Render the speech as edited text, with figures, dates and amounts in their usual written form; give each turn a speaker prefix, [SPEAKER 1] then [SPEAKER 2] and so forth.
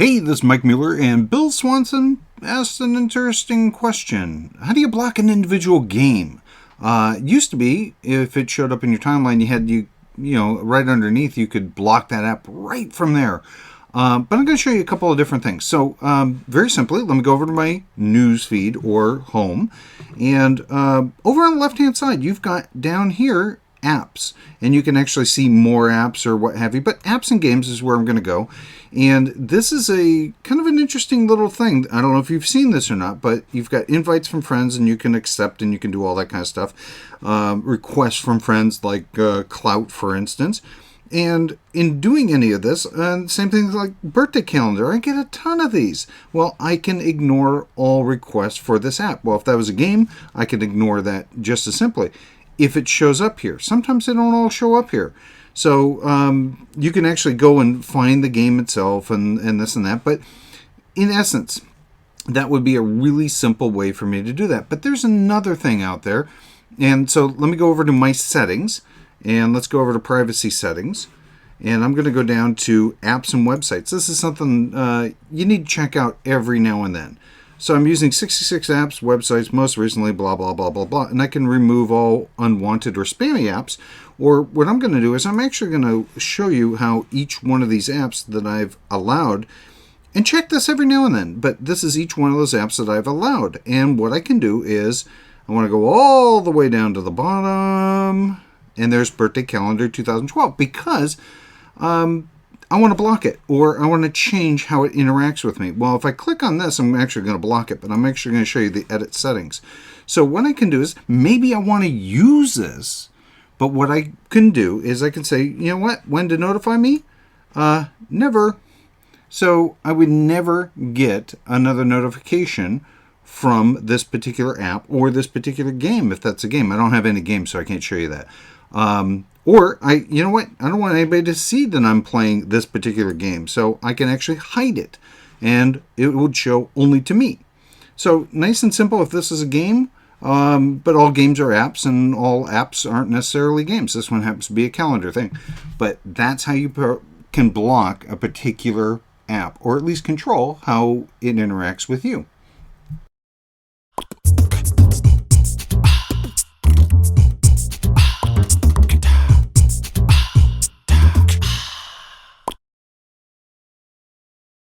[SPEAKER 1] Hey, this is Mike Mueller, and Bill Swanson asked an interesting question. How do you block an individual game? It used to be, if it showed up in your timeline, right underneath, you could block that app right from there. But I'm going to show you a couple of different things. So, very simply, let me go over to my news feed or home. And over on the left-hand side, you've got down here apps, and you can actually see more apps or what have you, but apps and games is where I'm going to go. And this is a kind of an interesting little thing. I don't know if you've seen this or not, but you've got invites from friends and you can accept and you can do all that kind of stuff. Requests from friends like Clout, for instance. And in doing any of this, same thing like birthday calendar, I get a ton of these. Well, I can ignore all requests for this app. Well, if that was a game, I could ignore that just as simply. If it shows up here. Sometimes they don't all show up here. So you can actually go and find the game itself and this and that. But in essence, that would be a really simple way for me to do that. But there's another thing out there. And so let me go over to my settings. And let's go over to privacy settings. And I'm going to go down to apps and websites. This is something you need to check out every now and then. So I'm using 66 apps, websites, most recently, blah, blah, blah, blah, blah. And I can remove all unwanted or spammy apps. Or what I'm going to do is I'm actually going to show you how each one of these apps that I've allowed, and check this every now and then, but this is each one of those apps that I've allowed. And what I can do is I want to go all the way down to the bottom, and there's Birthday Calendar 2012, because I want to block it, or I want to change how it interacts with me. Well, if I click on this, I'm actually going to block it, but I'm actually going to show you the edit settings. So what I can do is, maybe I want to use this, but what I can do is I can say, you know what, when to notify me? Never. So I would never get another notification from this particular app or this particular game, if that's a game. I don't have any games, so I can't show you that. Or you know what? I don't want anybody to see that I'm playing this particular game, so I can actually hide it, and it would show only to me. So nice and simple. If this is a game, but all games are apps, and all apps aren't necessarily games. This one happens to be a calendar thing, but that's how you can block a particular app, or at least control how it interacts with you.